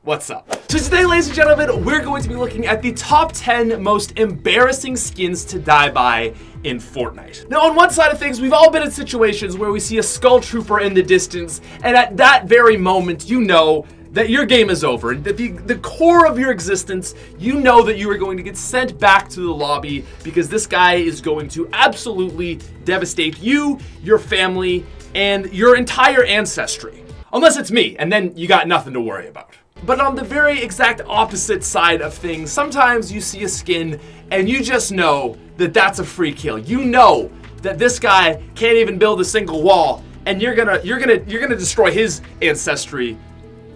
What's up? So today, ladies and gentlemen, we're going to be looking at the top 10 most embarrassing skins to die by in Fortnite. Now, on one side of things, we've all been in situations where we see a Ghoul Trooper in the distance, and at that very moment, you know that your game is over. And the core of your existence, you know that you are going to get sent back to the lobby because this guy is going to absolutely devastate you, your family, and your entire ancestry. Unless it's me, and then you got nothing to worry about. But on the very exact opposite side of things, sometimes you see a skin and you just know that that's a free kill. You know that this guy can't even build a single wall, and you're gonna destroy his ancestry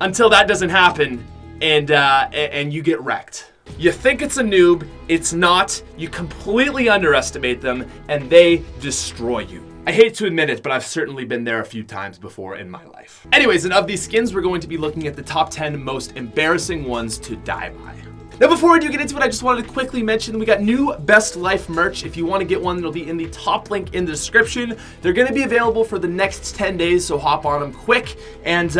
until that doesn't happen, and you get wrecked. You think it's a noob, it's not. You completely underestimate them, and they destroy you. I hate to admit it, but I've certainly been there a few times before in my life. Anyways, and of these skins, we're going to be looking at the top 10 most embarrassing ones to die by. Now, before we do get into it, I just wanted to quickly mention we got new Best Life merch. If you want to get one, it'll be in the top link in the description. They're going to be available for the next 10 days, so hop on them quick. And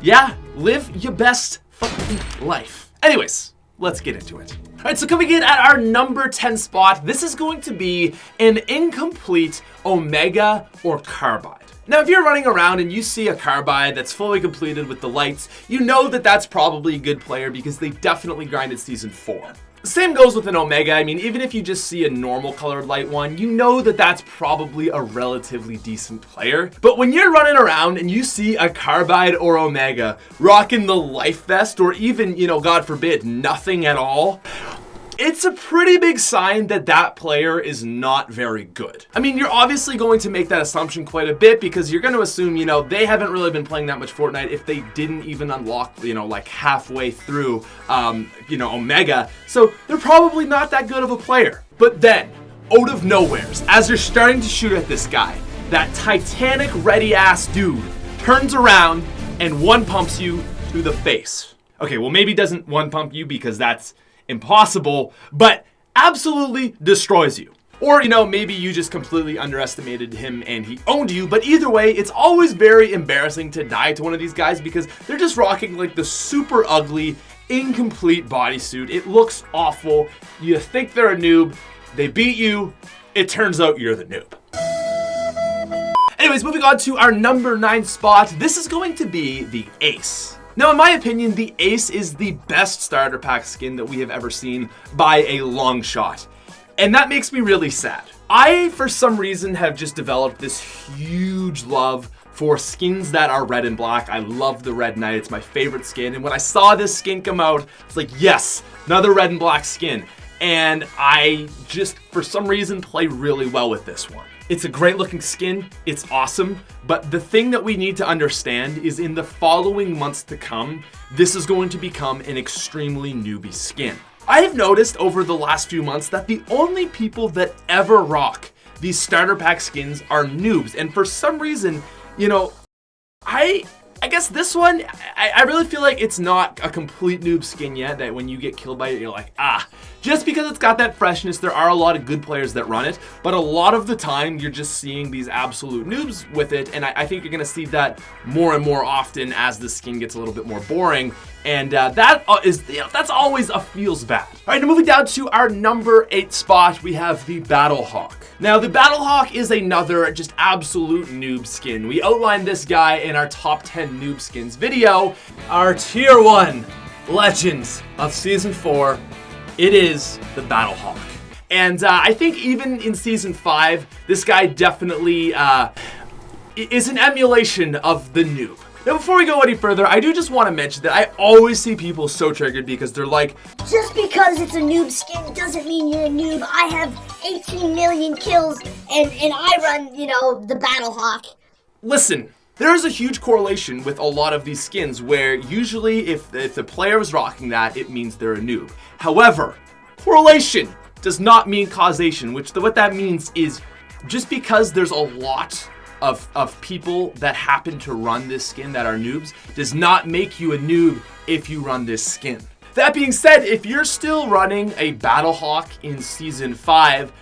yeah, live your best fucking life. Anyways, let's get into it. All right, so coming in at our number 10 spot, this is going to be an incomplete Omega or Carbide. Now, if you're running around and you see a Carbide that's fully completed with the lights, you know that that's probably a good player because they definitely grinded Season 4. Same goes with an Omega. I mean, even if you just see a normal colored light one, you know that that's probably a relatively decent player. But when you're running around and you see a Carbide or Omega rocking the life vest, or even, you know, God forbid, nothing at all, it's a pretty big sign that that player is not very good. I mean, you're obviously going to make that assumption quite a bit because you're going to assume, you know, they haven't really been playing that much Fortnite if they didn't even unlock, you know, like halfway through, you know, Omega. So they're probably not that good of a player. But then, out of nowheres, as you're starting to shoot at this guy, that Titanic ready ass dude turns around and one pumps you to the face. Okay, well, maybe doesn't one pump you because that's impossible, but absolutely destroys you. Or, you know, maybe you just completely underestimated him and he owned you, but either way, it's always very embarrassing to die to one of these guys because they're just rocking like the super ugly, incomplete bodysuit. It looks awful. You think they're a noob, they beat you, it turns out you're the noob. Anyways, moving on to our number 9 spot, this is going to be the Ace. Now, in my opinion, the Ace is the best starter pack skin that we have ever seen by a long shot. And that makes me really sad. I, for some reason, have just developed this huge love for skins that are red and black. I love the Red Knight. It's my favorite skin. And when I saw this skin come out, it's like, yes, another red and black skin. And I just, for some reason, play really well with this one. It's a great looking skin, it's awesome, but the thing that we need to understand is in the following months to come, this is going to become an extremely newbie skin. I have noticed over the last few months that the only people that ever rock these starter pack skins are noobs, and for some reason, you know, I guess this one, I really feel like it's not a complete noob skin yet, that when you get killed by it, you're like, ah. Just because it's got that freshness, there are a lot of good players that run it, but a lot of the time, you're just seeing these absolute noobs with it, and I think you're gonna see that more and more often as the skin gets a little bit more boring, and that's always a feels bad. All right, now moving down to our number 8 spot, we have the Battlehawk. Now, the Battlehawk is another just absolute noob skin. We outlined this guy in our top 10 noob skins video. Our tier 1 legends of Season 4, it is the Battlehawk. And I think even in Season 5, this guy definitely is an emulation of the noob. Now, before we go any further, I do just want to mention that I always see people so triggered because they're like, just because it's a noob skin doesn't mean you're a noob. I have 18 million kills and I run, you know, the Battlehawk. Listen, there is a huge correlation with a lot of these skins where usually if the player is rocking that, it means they're a noob. However, correlation does not mean causation, what that means is just because there's a lot of people that happen to run this skin that are noobs does not make you a noob if you run this skin. That being said, if you're still running a Battlehawk in Season 5,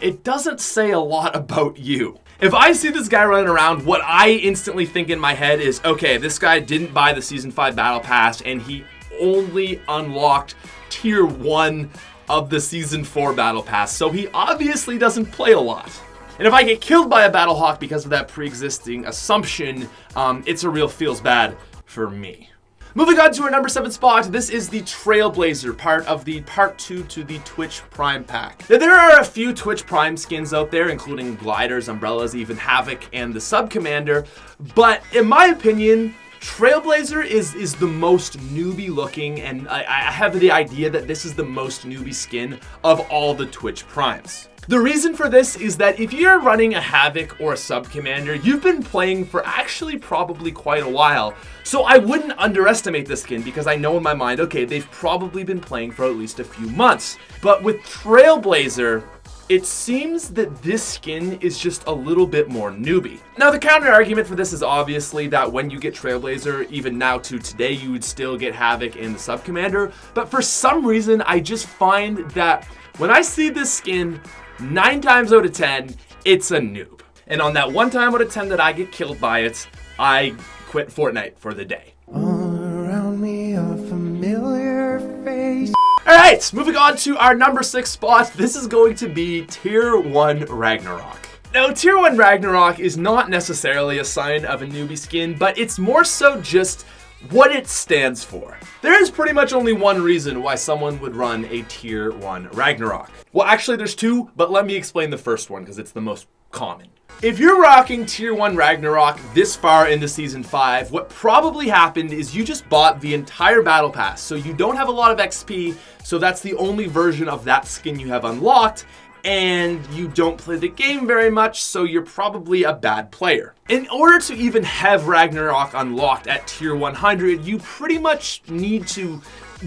it doesn't say a lot about you. If I see this guy running around, what I instantly think in my head is, okay, this guy didn't buy the Season 5 Battle Pass, and he only unlocked Tier 1 of the Season 4 Battle Pass, so he obviously doesn't play a lot. And if I get killed by a Battlehawk because of that pre-existing assumption, it's a real feels bad for me. Moving on to our number 7 spot, this is the Trailblazer, part of the Part 2 to the Twitch Prime pack. Now, there are a few Twitch Prime skins out there, including gliders, umbrellas, even Havoc, and the Sub-Commander, but in my opinion, Trailblazer is the most newbie looking, and I have the idea that this is the most newbie skin of all the Twitch Primes. The reason for this is that if you're running a Havoc or a Sub-Commander, you've been playing for actually probably quite a while. So I wouldn't underestimate this skin because I know in my mind, okay, they've probably been playing for at least a few months. But with Trailblazer, it seems that this skin is just a little bit more newbie. Now, the counter argument for this is obviously that when you get Trailblazer, even now to today, you would still get Havoc and the Sub-Commander. But for some reason, I just find that when I see this skin, 9 times out of 10, it's a noob. And on that 1 time out of 10 that I get killed by it, I quit Fortnite for the day. All around me a familiar face. Alright, moving on to our number 6 spot. This is going to be Tier 1 Ragnarok. Now, Tier 1 Ragnarok is not necessarily a sign of a newbie skin, but it's more so just what it stands for. There is pretty much only one reason why someone would run a Tier 1 Ragnarok. Well, actually there's 2, but let me explain the first one because it's the most common. If you're rocking Tier 1 Ragnarok this far into Season 5, what probably happened is you just bought the entire Battle Pass, so you don't have a lot of XP, so that's the only version of that skin you have unlocked, and you don't play the game very much, so you're probably a bad player. In order to even have Ragnarok unlocked at Tier 100, you pretty much need to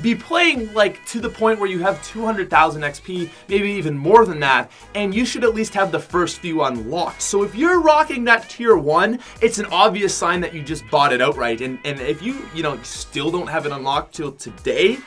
be playing like to the point where you have 200,000 XP, maybe even more than that, and you should at least have the first few unlocked. So if you're rocking that Tier 1, it's an obvious sign that you just bought it outright, and if you still don't have it unlocked till today,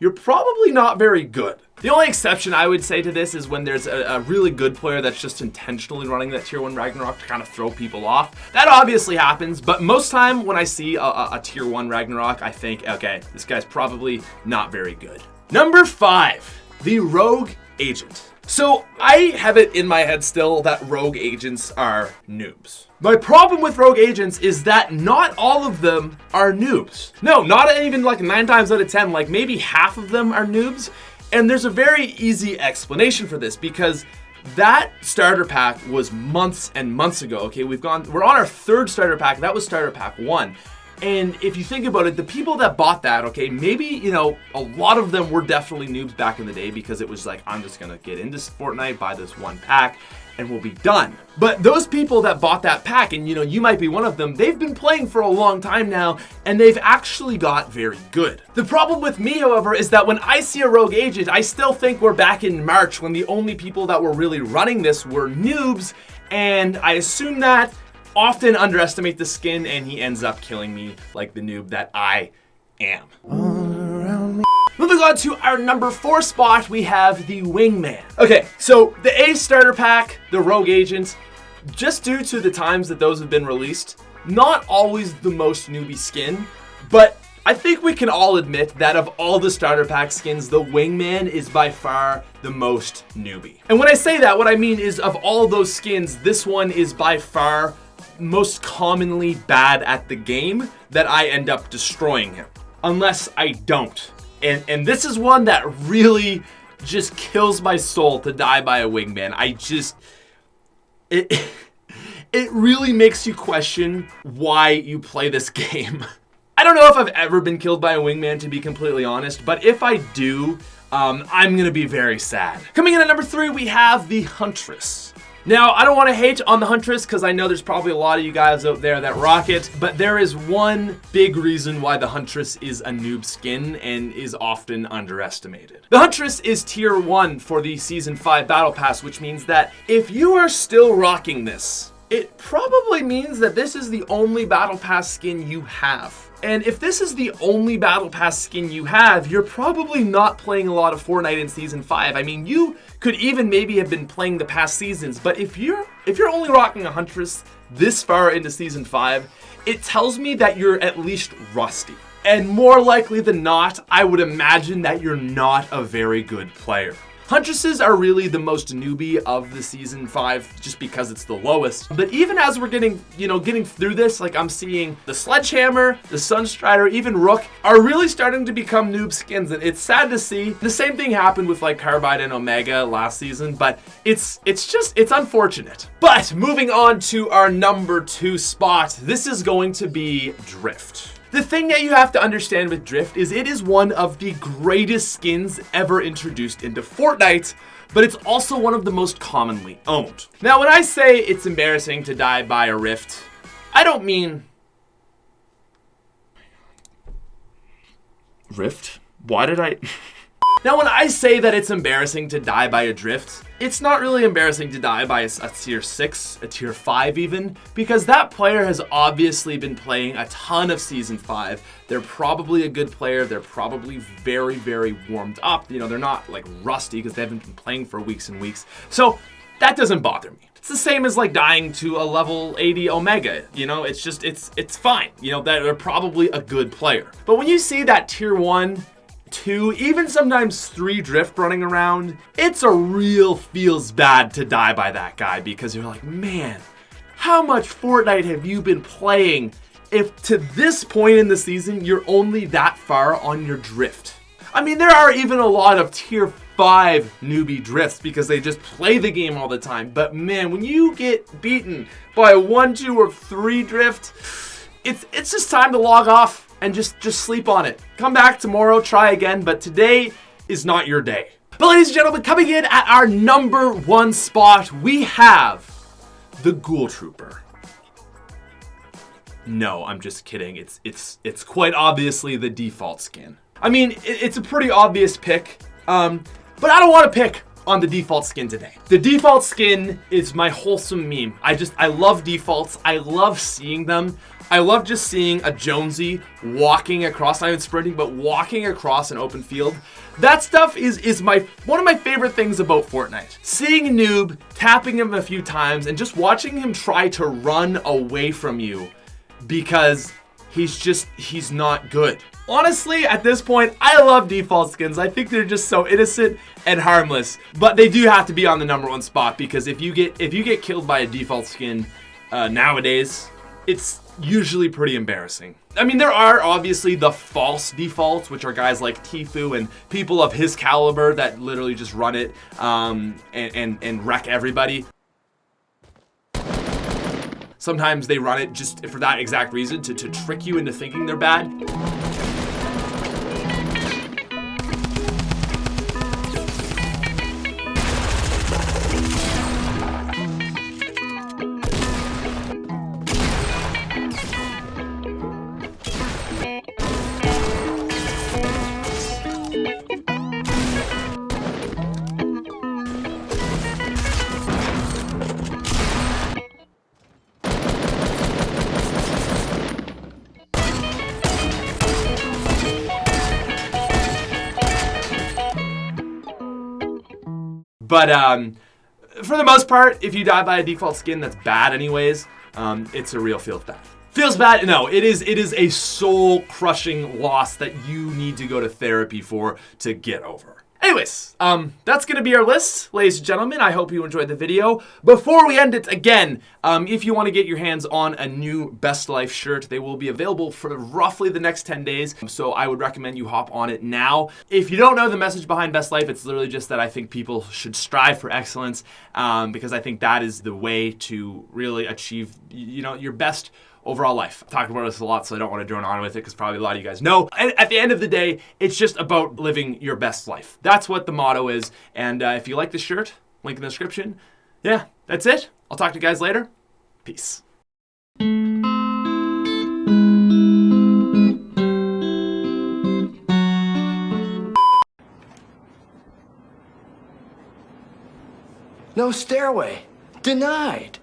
you're probably not very good. The only exception I would say to this is when there's a really good player that's just intentionally running that Tier 1 Ragnarok to kind of throw people off. That obviously happens, but most time when I see a Tier 1 Ragnarok, I think, okay, this guy's probably not very good. Number 5, the Rogue Agent. So I have it in my head still that rogue agents are noobs. My problem with rogue agents is that not all of them are noobs. No, not even like 9 times out of 10, like maybe half of them are noobs. And there's a very easy explanation for this because that starter pack was months and months ago. Okay, we're on our 3rd starter pack. That was starter pack 1. And if you think about it, the people that bought that, okay, maybe, a lot of them were definitely noobs back in the day because it was like, I'm just going to get into Fortnite, buy this one pack, and we'll be done. But those people that bought that pack, and you might be one of them, they've been playing for a long time now, and they've actually got very good. The problem with me, however, is that when I see a rogue agent, I still think we're back in March when the only people that were really running this were noobs, and I assume that often underestimate the skin, and he ends up killing me like the noob that I am. Moving on to our number 4 spot, we have the Wingman. Okay, so the A starter pack, the Rogue Agents, just due to the times that those have been released, not always the most newbie skin, but I think we can all admit that of all the starter pack skins, the Wingman is by far the most newbie. And when I say that, what I mean is of all those skins, this one is by far most commonly bad at the game that I end up destroying him. Unless I don't. And this is one that really just kills my soul to die by a Wingman. It really makes you question why you play this game. I don't know if I've ever been killed by a Wingman, to be completely honest, but if I do, I'm gonna be very sad. Coming in at number 3, we have the Huntress. Now, I don't want to hate on the Huntress because I know there's probably a lot of you guys out there that rock it, but there is one big reason why the Huntress is a noob skin and is often underestimated. The Huntress is Tier 1 for the Season 5 Battle Pass, which means that if you are still rocking this, it probably means that this is the only Battle Pass skin you have. And if this is the only Battle Pass skin you have, you're probably not playing a lot of Fortnite in Season 5. I mean, you could even maybe have been playing the past seasons, but if you're only rocking a Huntress this far into Season 5, it tells me that you're at least rusty. And more likely than not, I would imagine that you're not a very good player. Huntresses are really the most newbie of the Season 5 just because it's the lowest. But even as we're getting through this, like I'm seeing the Sledgehammer, the Sunstrider, even Rook are really starting to become noob skins. And it's sad to see. The same thing happened with like Carbide and Omega last season, but it's unfortunate. But moving on to our number 2 spot, this is going to be Drift. The thing that you have to understand with Drift is it is one of the greatest skins ever introduced into Fortnite, but it's also one of the most commonly owned. Now, when I say it's embarrassing to die by a Rift, I don't mean... Rift? Why did I... Now, when I say that it's embarrassing to die by a Drift, it's not really embarrassing to die by a tier 6, a tier 5 even, because that player has obviously been playing a ton of Season 5. They're probably a good player. They're probably very, very warmed up. You know, they're not like rusty because they haven't been playing for weeks and weeks. So that doesn't bother me. It's the same as like dying to a level 80 Omega. You know, it's just, it's fine. You know, that they're probably a good player. But when you see that tier 1, 2, even sometimes 3 Drift running around, it's a real feels bad to die by that guy because you're like, man, how much Fortnite have you been playing if to this point in the season you're only that far on your Drift? I mean, there are even a lot of tier 5 newbie Drifts because they just play the game all the time, but man, when you get beaten by a 1, 2, or 3 Drift, it's just time to log off and just sleep on it. Come back tomorrow, try again, but today is not your day. But ladies and gentlemen, coming in at our number 1 spot, we have the Ghoul Trooper. No, I'm just kidding. It's quite obviously the default skin. I mean, it's a pretty obvious pick, but I don't want to pick on the default skin today. The default skin is my wholesome meme. I love defaults. I love seeing them. I love just seeing a Jonesy walking across, not even sprinting, but walking across an open field. That stuff is one of my favorite things about Fortnite. Seeing a noob, tapping him a few times, and just watching him try to run away from you because he's not good. Honestly, at this point, I love default skins. I think they're just so innocent and harmless, but they do have to be on the number 1 spot because if you get killed by a default skin nowadays, it's usually pretty embarrassing. I mean, there are obviously the false defaults, which are guys like Tfue and people of his caliber that literally just run it and wreck everybody. Sometimes they run it just for that exact reason, to trick you into thinking they're bad. But for the most part, if you die by a default skin that's bad anyways, it's a real feels bad. Feels bad? No, it is a soul-crushing loss that you need to go to therapy for to get over. Anyways, that's going to be our list, ladies and gentlemen. I hope you enjoyed the video. Before we end it again, if you want to get your hands on a new Best Life shirt, they will be available for roughly the next 10 days. So I would recommend you hop on it now. If you don't know the message behind Best Life, it's literally just that I think people should strive for excellence because I think that is the way to really achieve, your best overall life. I've talked about this a lot, so I don't want to drone on with it because probably a lot of you guys know. And at the end of the day, it's just about living your best life. That's what the motto is. And if you like the shirt, link in the description. Yeah, that's it. I'll talk to you guys later. Peace. No stairway. Denied.